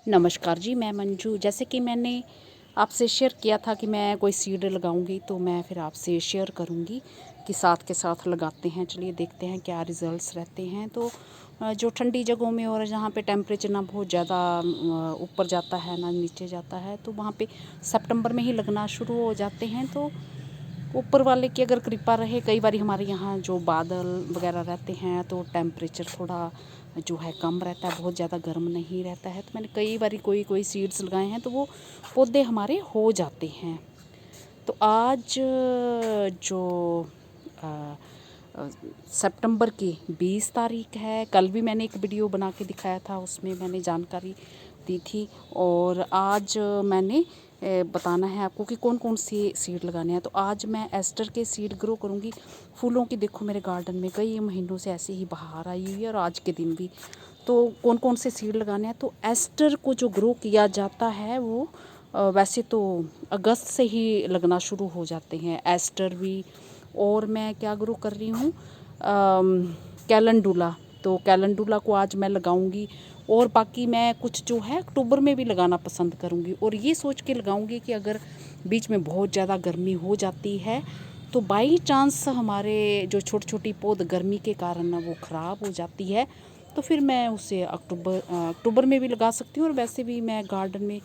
नमस्कार जी, मैं मंजू। जैसे कि मैंने आपसे शेयर किया था कि मैं कोई सीड लगाऊंगी, तो मैं फिर आपसे शेयर करूंगी कि साथ के साथ लगाते हैं। चलिए देखते हैं क्या रिज़ल्ट्स रहते हैं। तो जो ठंडी जगहों में और जहाँ पे टेम्परेचर ना बहुत ज़्यादा ऊपर जाता है ना नीचे जाता है, तो वहाँ पे सितंबर में ही लगना शुरू हो जाते हैं। तो ऊपर वाले की अगर कृपा रहे, कई बार हमारे यहाँ जो बादल वगैरह रहते हैं तो टेम्परेचर थोड़ा जो है कम रहता है, बहुत ज़्यादा गर्म नहीं रहता है। तो मैंने कई बार कोई सीड्स लगाए हैं तो वो पौधे हमारे हो जाते हैं। तो आज जो सितंबर की 20 तारीख है, कल भी मैंने एक वीडियो बना के दिखाया था, उसमें मैंने जानकारी दी थी। और आज मैंने बताना है आपको कि कौन कौन सी सीड लगाने हैं। तो आज मैं एस्टर के सीड ग्रो करूँगी। फूलों की देखो मेरे गार्डन में कई महीनों से ऐसे ही बहार आई हुई है और आज के दिन भी। तो कौन कौन से सीड लगाने हैं, तो एस्टर को जो ग्रो किया जाता है वो वैसे तो अगस्त से ही लगना शुरू हो जाते हैं एस्टर भी। और मैं क्या ग्रो कर रही हूँ, कैलेंडुला। तो कैलेंडुला को आज मैं लगाऊंगी और बाकी मैं कुछ जो है अक्टूबर में भी लगाना पसंद करूंगी। और ये सोच के लगाऊंगी कि अगर बीच में बहुत ज़्यादा गर्मी हो जाती है तो बाई चांस हमारे जो छोटी छोटी पौध गर्मी के कारण वो ख़राब हो जाती है, तो फिर मैं उसे अक्टूबर में भी लगा सकती हूँ। और वैसे भी मैं गार्डन में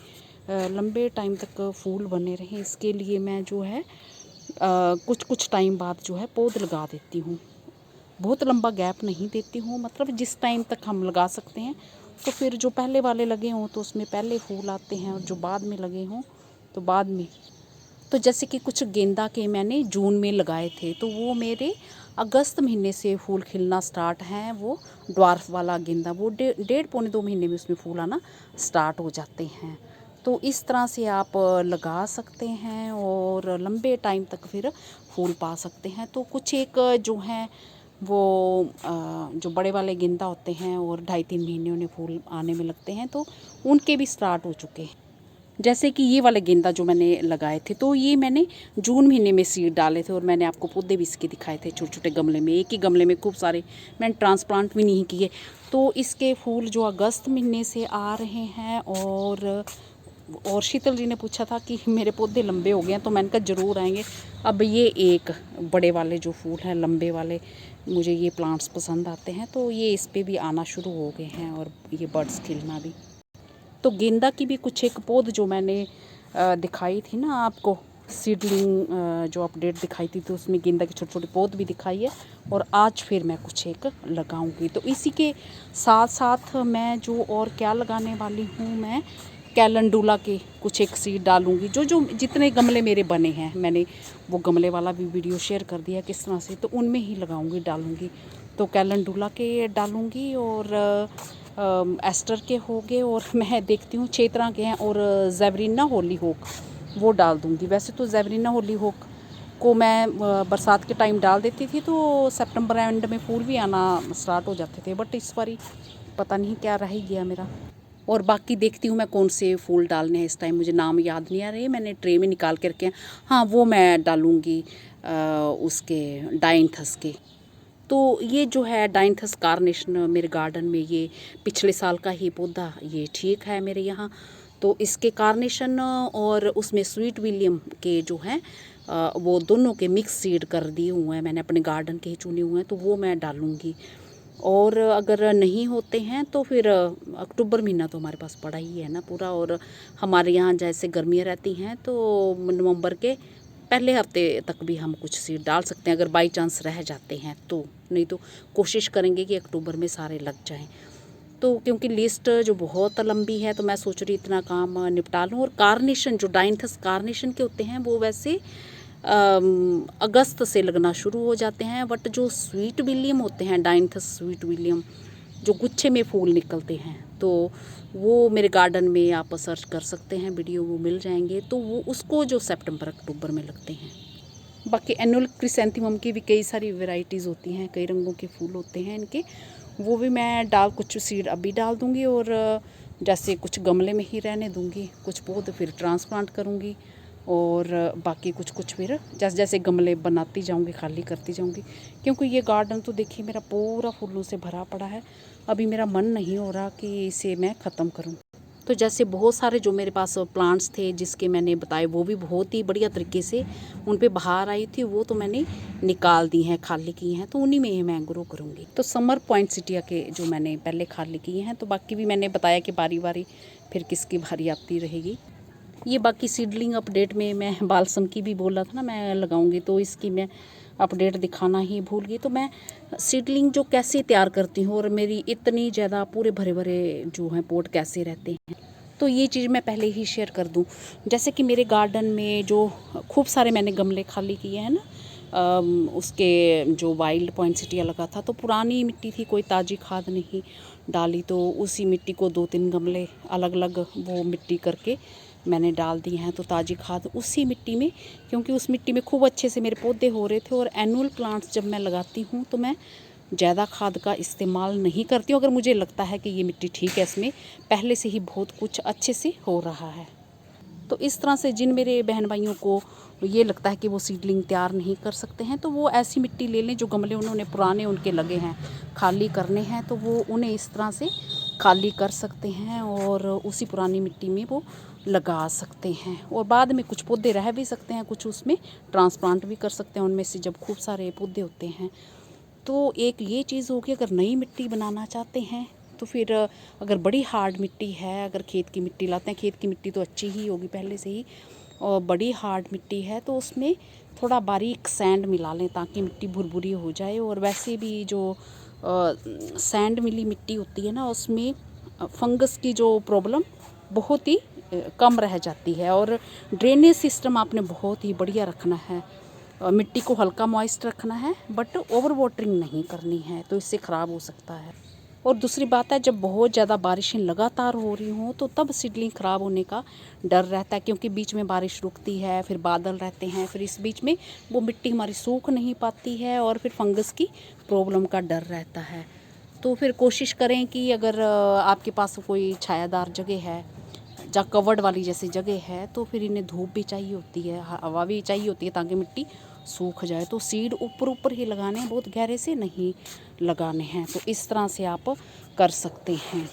लंबे टाइम तक फूल बने रहें, इसके लिए मैं जो है कुछ कुछ टाइम बाद जो है पौध लगा देती हूँ। बहुत लंबा गैप नहीं देती हूँ, मतलब जिस टाइम तक हम लगा सकते हैं। तो फिर जो पहले वाले लगे हों तो उसमें पहले फूल आते हैं और जो बाद में लगे हों तो बाद में। तो जैसे कि कुछ गेंदा के मैंने जून में लगाए थे, तो वो मेरे अगस्त महीने से फूल खिलना स्टार्ट हैं। वो ड्वार्फ वाला गेंदा वो 1.5 पौने 2 महीने में उसमें फूल आना स्टार्ट हो जाते हैं। तो इस तरह से आप लगा सकते हैं और लंबे टाइम तक फिर फूल पा सकते हैं। तो कुछ एक जो हैं वो जो बड़े वाले गेंदा होते हैं और 2.5-3 महीने उन्हें फूल आने में लगते हैं, तो उनके भी स्टार्ट हो चुके हैं। जैसे कि ये वाले गेंदा जो मैंने लगाए थे, तो ये मैंने जून महीने में सीड डाले थे और मैंने आपको पौधे भी इसके दिखाए थे छोटे छोटे गमले में। एक ही गमले में खूब सारे मैंने ट्रांसप्लांट भी नहीं किए। तो इसके फूल जो अगस्त महीने से आ रहे हैं। और शीतल जी ने पूछा था कि मेरे पौधे लंबे हो गए हैं, तो मैंने कहा ज़रूर आएंगे। अब ये एक बड़े वाले जो फूल हैं लंबे वाले, मुझे ये प्लांट्स पसंद आते हैं, तो ये इस पर भी आना शुरू हो गए हैं और ये बर्ड्स खिलना भी। तो गेंदा की भी कुछ एक पौध जो मैंने दिखाई थी ना आपको, सीडलिंग जो अपडेट दिखाई थी, तो उसमें गेंदा की छोटी छोटी पौध भी दिखाई है। और आज फिर मैं कुछ एक लगाऊंगी। तो इसी के साथ साथ मैं जो और क्या लगाने वाली हूँ, मैं कैलेंडुला के कुछ एक सीड डालूंगी। जो जो जितने गमले मेरे बने हैं, मैंने वो गमले वाला भी वीडियो शेयर कर दिया किस तरह से, तो उनमें ही लगाऊंगी डालूंगी। तो कैलेंडुला के डालूंगी और एस्टर के हो गए, और मैं देखती हूँ 6 तरह के हैं। और ज़ेबरीना होली होक वो डाल दूँगी। वैसे तो ज़ेबरीना होली होक को मैं बरसात के टाइम डाल देती थी, तो सितंबर एंड में फूल भी आना स्टार्ट हो जाते थे, बट इस बारी पता नहीं क्या रह ही गया मेरा। और बाकी देखती हूँ मैं कौन से फूल डालने हैं। इस टाइम मुझे नाम याद नहीं आ रहे, मैंने ट्रे में निकाल के रखे हैं। हाँ, वो मैं डालूँगी उसके डाइंथस के। तो ये जो है डाइंथस कार्नेशन मेरे गार्डन में, ये पिछले साल का ही पौधा ये ठीक है मेरे यहाँ। तो इसके कार्नेशन और उसमें स्वीट विलियम के जो हैं वो दोनों के मिक्स सीड कर दिए हुए हैं मैंने, अपने गार्डन के ही चुने हुए हैं, तो वो मैं डालूँगी। और अगर नहीं होते हैं तो फिर अक्टूबर महीना तो हमारे पास पड़ा ही है ना पूरा। और हमारे यहाँ जैसे गर्मियाँ रहती हैं तो नवंबर के पहले हफ्ते तक भी हम कुछ सीड डाल सकते हैं, अगर बाई चांस रह जाते हैं तो। नहीं तो कोशिश करेंगे कि अक्टूबर में सारे लग जाएं। तो क्योंकि लिस्ट जो बहुत लंबी है, तो मैं सोच रही इतना काम निपटा लूँ। और कार्नेशन जो डाइंथस कार्नेशन के होते हैं वो वैसे अगस्त से लगना शुरू हो जाते हैं। बट जो स्वीट विलियम होते हैं, डाइंथस स्वीट विलियम जो गुच्छे में फूल निकलते हैं, तो वो मेरे गार्डन में आप सर्च कर सकते हैं, वीडियो वो मिल जाएंगे। तो वो उसको जो सितंबर अक्टूबर में लगते हैं। बाकी एनुअल क्रिसेंथेमम की भी कई सारी वैरायटीज़ होती हैं, कई रंगों के फूल होते हैं इनके, वो भी मैं कुछ सीड अभी डाल दूँगी। और जैसे कुछ गमले में ही रहने दूँगी, कुछ पौध फिर ट्रांसप्लांट करूँगी। और बाकी कुछ कुछ फिर जैसे जैसे गमले बनाती जाऊँगी, खाली करती जाऊँगी। क्योंकि ये गार्डन तो देखिए मेरा पूरा फूलों से भरा पड़ा है, अभी मेरा मन नहीं हो रहा कि इसे मैं ख़त्म करूँ। तो जैसे बहुत सारे जो मेरे पास प्लांट्स थे जिसके मैंने बताए वो भी बहुत ही बढ़िया तरीके से उन पे बाहर आई थी, वो तो मैंने निकाल दी हैं, खाली की हैं, तो उन्हीं में ही मैं ग्रो करूँगी। तो समर पॉइंटसिटिया के जो मैंने पहले खाली किए हैं, तो बाकी भी मैंने बताया कि बारी बारी फिर किसकी बारी आती रहेगी। ये बाकी सीडलिंग अपडेट में मैं बालसम की भी बोला था ना मैं लगाऊंगी, तो इसकी मैं अपडेट दिखाना ही भूल गई। तो मैं सीडलिंग जो कैसे तैयार करती हूँ और मेरी इतनी ज़्यादा पूरे भरे भरे जो हैं पोट कैसे रहते हैं, तो ये चीज़ मैं पहले ही शेयर कर दूँ। जैसे कि मेरे गार्डन में जो खूब सारे मैंने गमले खाली किए हैं ना, उसके जो वाइल्ड पॉइंटसिटिया लगा था, तो पुरानी मिट्टी थी, कोई ताज़ी खाद नहीं डाली, तो उसी मिट्टी को 2-3 गमले अलग अलग वो मिट्टी करके मैंने डाल दी हैं। तो ताज़ी खाद उसी मिट्टी में, क्योंकि उस मिट्टी में खूब अच्छे से मेरे पौधे हो रहे थे। और एनुअल प्लांट्स जब मैं लगाती हूँ तो मैं ज़्यादा खाद का इस्तेमाल नहीं करती हूँ, अगर मुझे लगता है कि ये मिट्टी ठीक है, इसमें पहले से ही बहुत कुछ अच्छे से हो रहा है। तो इस तरह से जिन मेरे बहन भाइयों को ये लगता है कि वो सीडलिंग तैयार नहीं कर सकते हैं, तो वो ऐसी मिट्टी ले लें, जो गमले उन्होंने पुराने उनके लगे हैं खाली करने हैं, तो वो उन्हें इस तरह से खाली कर सकते हैं और उसी पुरानी मिट्टी में वो लगा सकते हैं। और बाद में कुछ पौधे रह भी सकते हैं, कुछ उसमें ट्रांसप्लांट भी कर सकते हैं उनमें से जब खूब सारे पौधे होते हैं। तो एक ये चीज़ होगी, अगर नई मिट्टी बनाना चाहते हैं तो फिर अगर बड़ी हार्ड मिट्टी है, अगर खेत की मिट्टी लाते हैं, खेत की मिट्टी तो अच्छी ही होगी पहले से ही, और बड़ी हार्ड मिट्टी है तो उसमें थोड़ा बारीक सैंड मिला लें ताकि मिट्टी भुरभुरी हो जाए। और वैसे भी जो सैंड मिली मिट्टी होती है ना, उसमें फंगस की जो प्रॉब्लम बहुत ही कम रह जाती है। और ड्रेनेज सिस्टम आपने बहुत ही बढ़िया रखना है, मिट्टी को हल्का मॉइस्ट रखना है, बट ओवर वाटरिंग नहीं करनी है, तो इससे ख़राब हो सकता है। और दूसरी बात है, जब बहुत ज़्यादा बारिशें लगातार हो रही हों तो तब सीडलिंग ख़राब होने का डर रहता है, क्योंकि बीच में बारिश रुकती है, फिर बादल रहते हैं, फिर इस बीच में वो मिट्टी हमारी सूख नहीं पाती है और फिर फंगस की प्रॉब्लम का डर रहता है। तो फिर कोशिश करें कि अगर आपके पास कोई छायादार जगह है, जहाँ कवर्ड वाली जैसी जगह है, तो फिर इन्हें धूप भी चाहिए होती है, हवा भी चाहिए होती है ताकि मिट्टी सूख जाए। तो सीड ऊपर ऊपर ही लगाने हैं, बहुत गहरे से नहीं लगाने हैं। तो इस तरह से आप कर सकते हैं।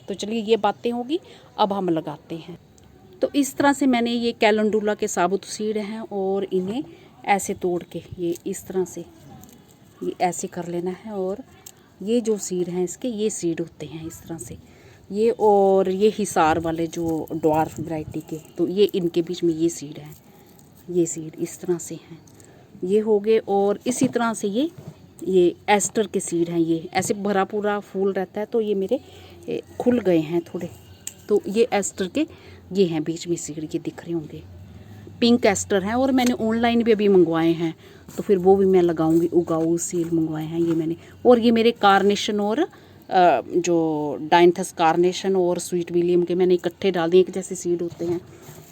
तो चलिए ये बातें होगी, अब हम लगाते हैं। तो इस तरह से मैंने ये कैलेंडुला के साबुत सीड हैं और इन्हें ऐसे तोड़ के ये इस तरह से ये ऐसे कर लेना है। और ये जो सीड हैं इसके, ये सीड होते हैं इस तरह से ये, और ये हिसार वाले जो ड्वार्फ वैरायटी के, तो ये इनके बीच में ये सीड हैं, ये सीड इस तरह से हैं, ये हो गए। और इसी तरह से ये एस्टर के सीड हैं, ये ऐसे भरा पूरा फूल रहता है, तो ये मेरे खुल गए हैं थोड़े, तो ये एस्टर के ये हैं बीच में सीड, ये दिख रहे होंगे, पिंक एस्टर हैं। और मैंने ऑनलाइन भी अभी मंगवाए हैं, तो फिर वो भी मैं लगाऊंगी, उगाऊ सीड मंगवाए हैं ये मैंने। और ये मेरे कार्नेशन और जो डाइंथस कार्नेशन और स्वीट विलियम के मैंने इकट्ठे डाल दिए, एक जैसे सीड होते हैं।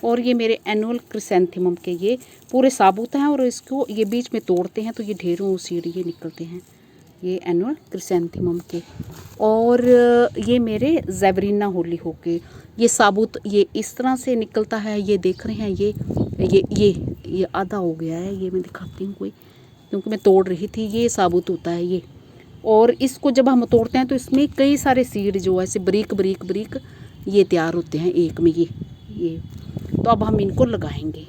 और ये मेरे एनुअल क्रिसेंथेमम के ये पूरे साबुत हैं, और इसको ये बीच में तोड़ते हैं तो ये ढेरों सीड ये निकलते हैं, ये एनुअल क्रिसेंथेमम के। और ये मेरे ज़ेबरीना होली होके ये साबुत ये इस तरह से निकलता है, ये देख रहे हैं, ये आधा हो गया है, ये मैं दिखाती हूँ कोई, क्योंकि मैं तोड़ रही थी, ये साबुत होता है ये। और इसको जब हम तोड़ते हैं तो इसमें कई सारे सीड जो ऐसे बरीक बरीक बरीक ये तैयार होते हैं एक में, ये तो अब हम इनको लगाएंगे।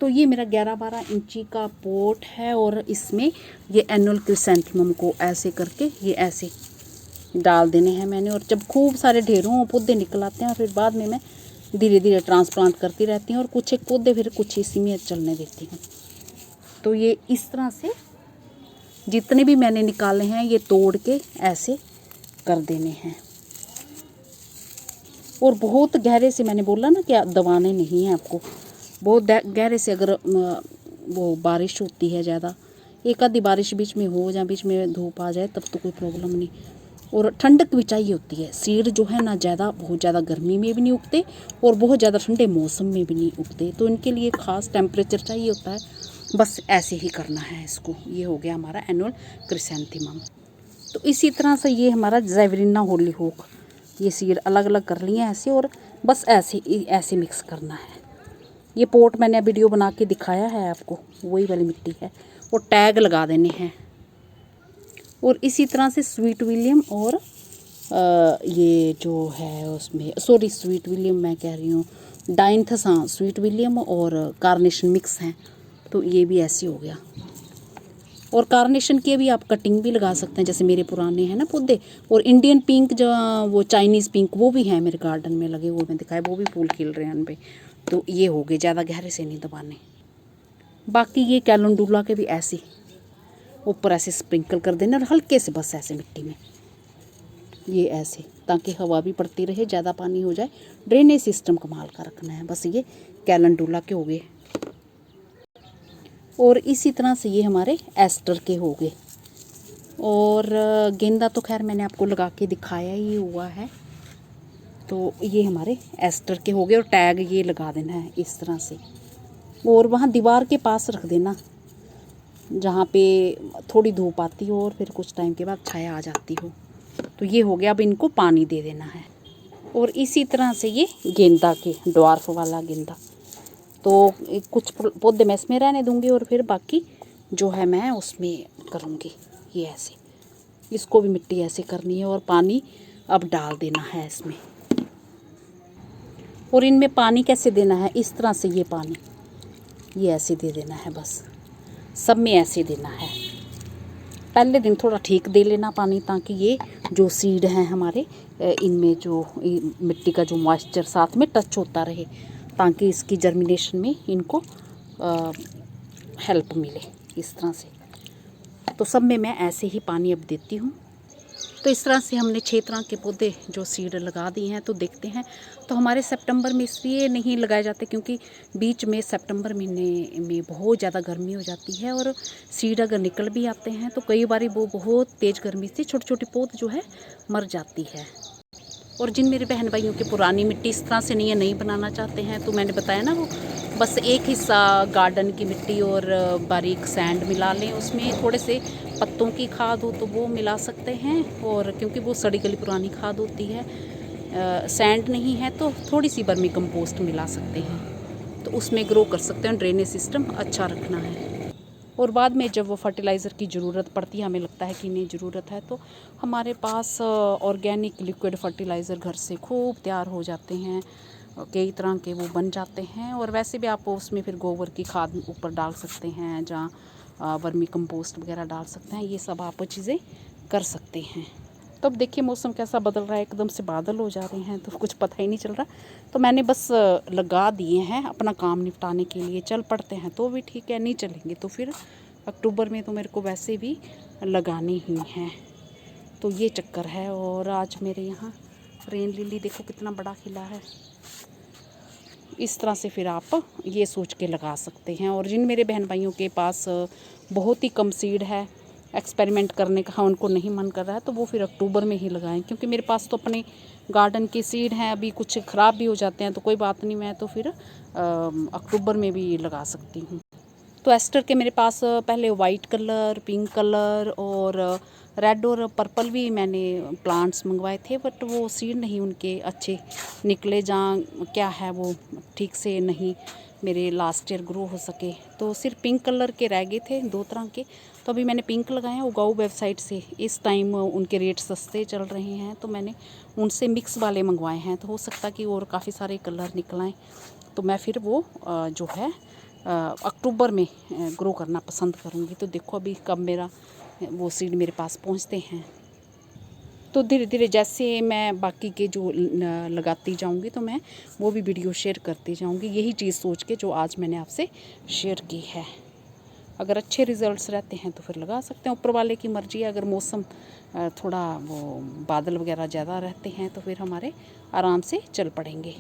तो ये मेरा 11-12 इंची का पोट है, और इसमें ये एनुअल क्रिसेंथेमम को ऐसे करके ये ऐसे डाल देने हैं मैंने। और जब खूब सारे ढेरों पौधे निकल आते हैं, फिर बाद में मैं धीरे धीरे ट्रांसप्लांट करती रहती हूँ, और कुछ एक पौधे फिर कुछ इसी में चलने देती हूँ। तो ये इस तरह से जितने भी मैंने निकाले हैं ये तोड़ के ऐसे कर देने हैं। और बहुत गहरे से, मैंने बोला ना कि दबाने नहीं है आपको, बहुत गहरे से। अगर वो बारिश होती है ज़्यादा, एक आधी बारिश बीच में हो या बीच में धूप आ जाए, तब तो कोई प्रॉब्लम नहीं। और ठंडक भी चाहिए होती है, सीड जो है ना ज़्यादा, बहुत ज़्यादा गर्मी में भी नहीं उगते और बहुत ज़्यादा ठंडे मौसम में भी नहीं उगते, तो इनके लिए ख़ास टेम्परेचर चाहिए होता है। बस ऐसे ही करना है इसको। ये हो गया हमारा एनुअल क्रिसेंथेमम। तो इसी तरह से ये हमारा ज़ेबरीना होलीहोक, ये सीड अलग अलग कर लिए ऐसे, और बस ऐसे मिक्स करना है। ये पोट मैंने वीडियो बना के दिखाया है आपको, वही वाली मिट्टी है, और टैग लगा देने हैं। और इसी तरह से स्वीट विलियम और ये जो है उसमें सॉरी स्वीट विलियम मैं कह रही हूँ, डाइंथस, हाँ स्वीट विलियम और कार्नेशन मिक्स हैं, तो ये भी ऐसे हो गया। और कार्नेशन के भी आप कटिंग भी लगा सकते हैं, जैसे मेरे पुराने हैं ना पौधे। और इंडियन पिंक जो वो चाइनीज़ पिंक वो भी हैं मेरे गार्डन में लगे हुए, मैं दिखाए वो भी फूल खिल रहे हैं उन पे। तो ये हो गए, ज़्यादा गहरे से नहीं दबाने। बाकी ये कैलेंडुला के भी ऐसे ऊपर ऐसे स्प्रिंकल कर देना और हल्के से बस ऐसे मिट्टी में ये ऐसे, ताकि हवा भी पड़ती रहे, ज़्यादा पानी हो जाए। ड्रेनेज सिस्टम कमाल का रखना है। बस ये कैलेंडुला के हो गए। और इसी तरह से ये हमारे एस्टर के हो गए। और गेंदा तो खैर मैंने आपको लगा के दिखाया ही हुआ है। तो ये हमारे एस्टर के हो गए। और टैग ये लगा देना है इस तरह से, और वहाँ दीवार के पास रख देना जहाँ पे थोड़ी धूप आती हो और फिर कुछ टाइम के बाद छाया आ जाती हो। तो ये हो गया। अब इनको पानी दे देना है। और इसी तरह से ये गेंदा के ड्वार्फ वाला गेंदा, तो कुछ पौधे मैं इसमें रहने दूंगी और फिर बाकी जो है मैं उसमें करूँगी। ये ऐसे, इसको भी मिट्टी ऐसे करनी है और पानी अब डाल देना है इसमें। और इनमें पानी कैसे देना है, इस तरह से ये पानी ये ऐसे दे देना है, बस सब में ऐसे देना है। पहले दिन थोड़ा ठीक दे लेना पानी, ताकि ये जो सीड हैं हमारे इनमें जो मिट्टी का जो मॉइस्चर साथ में टच होता रहे, ताकि इसकी जर्मिनेशन में इनको हेल्प मिले इस तरह से। तो सब में मैं ऐसे ही पानी अब देती हूँ। तो इस तरह से हमने 6 तरह के पौधे जो सीड लगा दिए हैं। तो देखते हैं, तो हमारे सितंबर में इसलिए नहीं लगाए जाते क्योंकि बीच में सितंबर महीने में बहुत ज़्यादा गर्मी हो जाती है, और सीड अगर निकल भी आते हैं तो कई बार वो बहुत तेज़ गर्मी से छोटी छोटी पौध जो है मर जाती है। और जिन मेरे बहन भाइयों की पुरानी मिट्टी इस तरह से नहीं बनाना चाहते हैं, तो मैंने बताया ना, वो बस एक हिस्सा गार्डन की मिट्टी और बारीक सैंड मिला लें, उसमें थोड़े से पत्तों की खाद हो तो वो मिला सकते हैं। और क्योंकि वो सड़ी गली पुरानी खाद होती है, सैंड नहीं है तो थोड़ी सी वर्मी कंपोस्ट मिला सकते हैं, तो उसमें ग्रो कर सकते हैं। ड्रेनेज सिस्टम अच्छा रखना है। और बाद में जब वो फर्टिलाइज़र की ज़रूरत पड़ती है, हमें लगता है कि नहीं ज़रूरत है, तो हमारे पास ऑर्गेनिक लिक्विड फर्टिलाइज़र घर से खूब तैयार हो जाते हैं, कई तरह के वो बन जाते हैं। और वैसे भी आप उसमें फिर गोबर की खाद ऊपर डाल सकते हैं, जहाँ वर्मी कंपोस्ट वगैरह डाल सकते हैं। ये सब आप चीज़ें कर सकते हैं। तो अब देखिए मौसम कैसा बदल रहा है, एकदम से बादल हो जा रहे हैं, तो कुछ पता ही नहीं चल रहा। तो मैंने बस लगा दिए हैं अपना काम निपटाने के लिए। चल पड़ते हैं तो भी ठीक है, नहीं चलेंगे तो फिर अक्टूबर में तो मेरे को वैसे भी लगानी ही है। तो ये चक्कर है। और आज मेरे यहाँ रेन लिली देखो कितना बड़ा खिला है। इस तरह से फिर आप ये सोच के लगा सकते हैं। और जिन मेरे बहन भाइयों के पास बहुत ही कम सीड है, एक्सपेरिमेंट करने का उनको नहीं मन कर रहा है, तो वो फिर अक्टूबर में ही लगाएं। क्योंकि मेरे पास तो अपने गार्डन के सीड हैं, अभी कुछ ख़राब भी हो जाते हैं तो कोई बात नहीं, मैं तो फिर अक्टूबर में भी लगा सकती हूँ। तो एस्टर के मेरे पास पहले वाइट कलर, पिंक कलर और रेड और पर्पल भी मैंने प्लांट्स मंगवाए थे, बट वो सीड नहीं उनके अच्छे निकले, जहाँ क्या है वो ठीक से नहीं मेरे लास्ट ईयर ग्रो हो सके। तो सिर्फ पिंक कलर के रह गए थे 2 तरह के। तो अभी मैंने पिंक लगाए हैं उगाऊ वेबसाइट से। इस टाइम उनके रेट सस्ते चल रहे हैं, तो मैंने उनसे मिक्स वाले मंगवाए हैं। तो हो सकता कि और काफ़ी सारे कलर निकल आएँ, तो मैं फिर वो जो है अक्टूबर में ग्रो करना पसंद करूँगी। तो देखो अभी कब मेरा वो सीड मेरे पास पहुँचते हैं। तो धीरे धीरे जैसे मैं बाकी के जो लगाती जाऊँगी, तो मैं वो भी वीडियो शेयर करती जाऊँगी, यही चीज़ सोच के जो आज मैंने आपसे शेयर की है। अगर अच्छे रिज़ल्ट्स रहते हैं तो फिर लगा सकते हैं, ऊपर वाले की मर्ज़ी है। अगर मौसम थोड़ा वो बादल वगैरह ज़्यादा रहते हैं तो फिर हमारे आराम से चल पड़ेंगे।